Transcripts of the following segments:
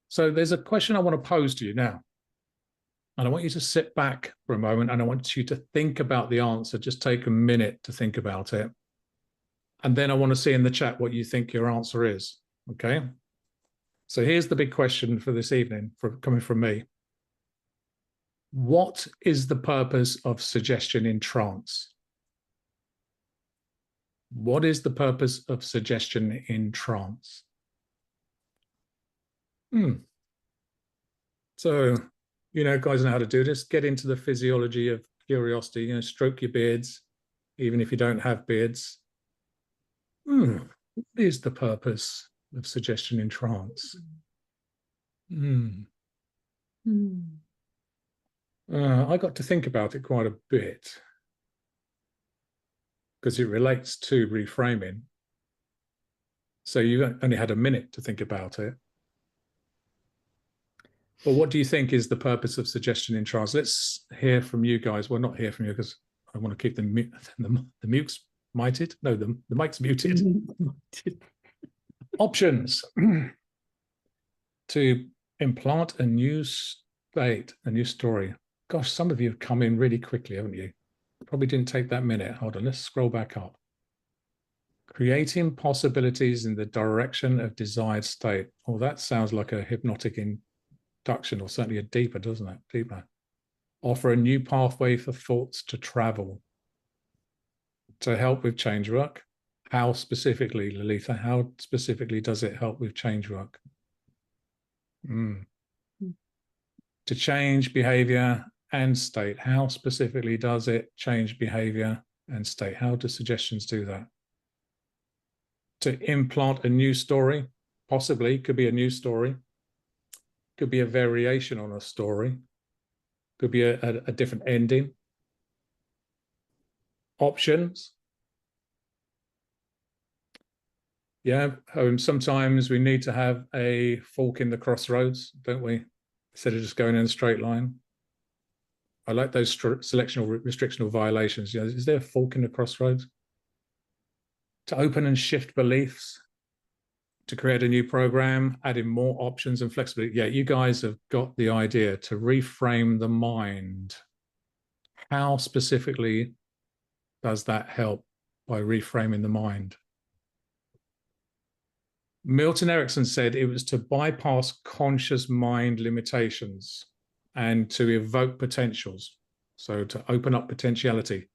So there's a question I want to pose to you now. And I want you to sit back for a moment and I want you to think about the answer. Just take a minute to think about it. And then I want to see in the chat what you think your answer is. Okay. So here's the big question for this evening, coming from me. What is the purpose of suggestion in trance? What is the purpose of suggestion in trance? So, you know, guys know how to do this. Get into the physiology of curiosity, you know, stroke your beards, even if you don't have beards. What is the purpose of suggestion in trance? I got to think about it quite a bit because it relates to reframing. So you only had a minute to think about it. Well, what do you think is the purpose of suggestion in trance? Let's hear from you guys. Well, not hear from you because I want to keep the mutes muted. No, the mic's muted. Options. To implant a new state, a new story. Gosh, some of you have come in really quickly, haven't you? Probably didn't take that minute. Hold on, let's scroll back up. Creating possibilities in the direction of desired state. Oh, that sounds like a hypnotic induction, or certainly a deeper, doesn't it? Deeper. Offer a new pathway for thoughts to travel. To help with change work. How specifically, Lalitha, how specifically does it help with change work? To change behavior and state. How specifically does it change behavior and state? How do suggestions do that? To implant a new story, possibly, could be a new story. Could be a variation on a story. Could be a different ending. Options. Yeah, sometimes we need to have a fork in the crossroads, don't we? Instead of just going in a straight line. I like those selectional restrictional violations. You know, is there a fork in the crossroads? To open and shift beliefs, to create a new program, adding more options and flexibility. Yeah, you guys have got the idea. To reframe the mind. How specifically does that help by reframing the mind? Milton Erickson said it was to bypass conscious mind limitations and to evoke potentials. So to open up potentiality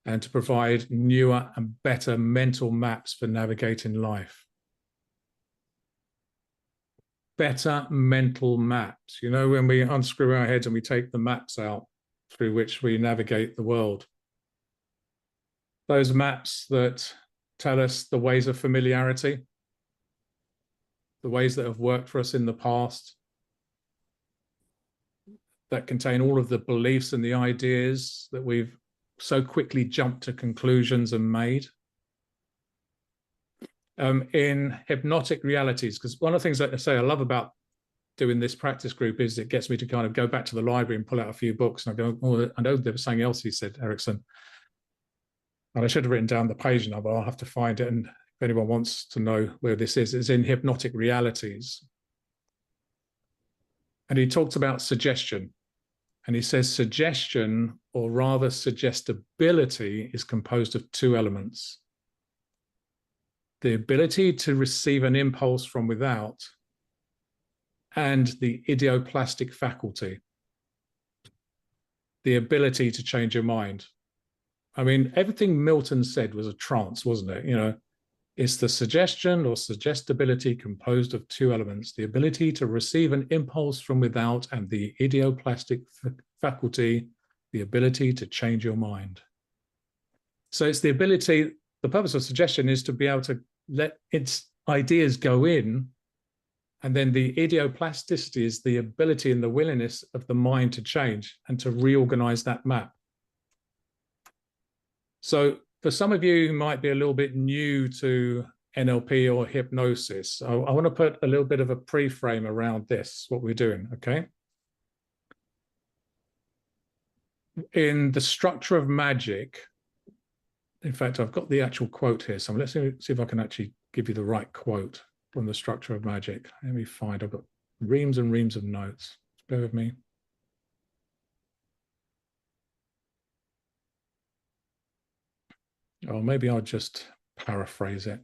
and to provide newer and better mental maps for navigating life. Better mental maps. You know, when we unscrew our heads and we take the maps out through which we navigate the world. Those maps that tell us the ways of familiarity, the ways that have worked for us in the past, that contain all of the beliefs and the ideas that we've so quickly jumped to conclusions and made. In hypnotic realities, because one of the things that I say I love about doing this practice group is it gets me to kind of go back to the library and pull out a few books. And I go, oh, I know there was something else he said, Erickson. And I should have written down the page number. I'll have to find it. And if anyone wants to know where this is, it's in Hypnotic Realities. And he talks about suggestion. And he says suggestion, or rather suggestibility, is composed of two elements. The ability to receive an impulse from without and the idioplastic faculty, the ability to change your mind. I mean, everything Milton said was a trance, wasn't it? You know, it's the suggestion or suggestibility composed of two elements, the ability to receive an impulse from without and the idioplastic faculty, the ability to change your mind. So it's the ability, the purpose of suggestion is to be able to let its ideas go in, and then the idioplasticity is the ability and the willingness of the mind to change and to reorganize that map. So for some of you who might be a little bit new to NLP or hypnosis, I want to put a little bit of a pre-frame around this, what we're doing, okay? In the structure of magic, in fact, I've got the actual quote here. So let's see if I can actually give you the right quote from the structure of magic. Let me find, I've got Reams and reams of notes. Bear with me. Or maybe I'll just paraphrase it.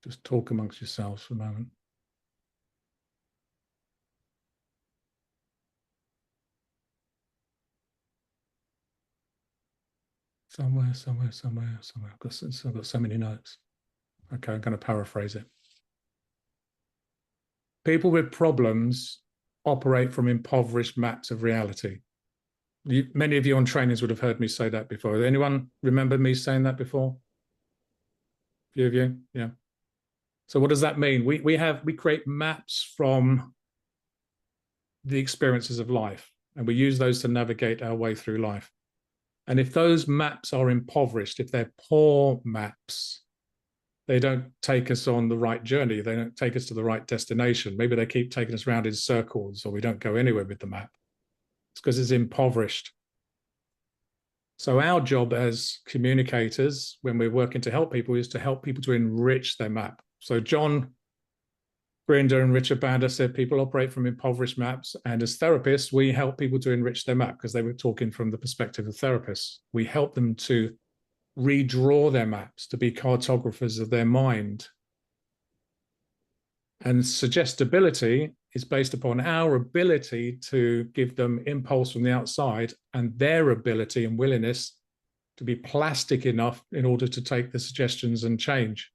Just talk amongst yourselves for a moment. Somewhere. I've got so many notes. Okay, I'm going to paraphrase it. People with problems operate from impoverished maps of reality. Many of you on trainings would have heard me say that before. Anyone remember me saying that before? A few of you? Yeah. So what does that mean? We create maps from the experiences of life, and we use those to navigate our way through life. And if those maps are impoverished, if they're poor maps, they don't take us on the right journey. They don't take us to the right destination. Maybe they keep taking us around in circles, or we don't go anywhere with the map. It's because it's impoverished. So our job as communicators, when we're working to help people, is to help people to enrich their map. So John Grinder and Richard Bandler said people operate from impoverished maps. And as therapists, we help people to enrich their map, because they were talking from the perspective of therapists. We help them to redraw their maps, to be cartographers of their mind. And suggestibility is based upon our ability to give them impulse from the outside, and their ability and willingness to be plastic enough in order to take the suggestions and change.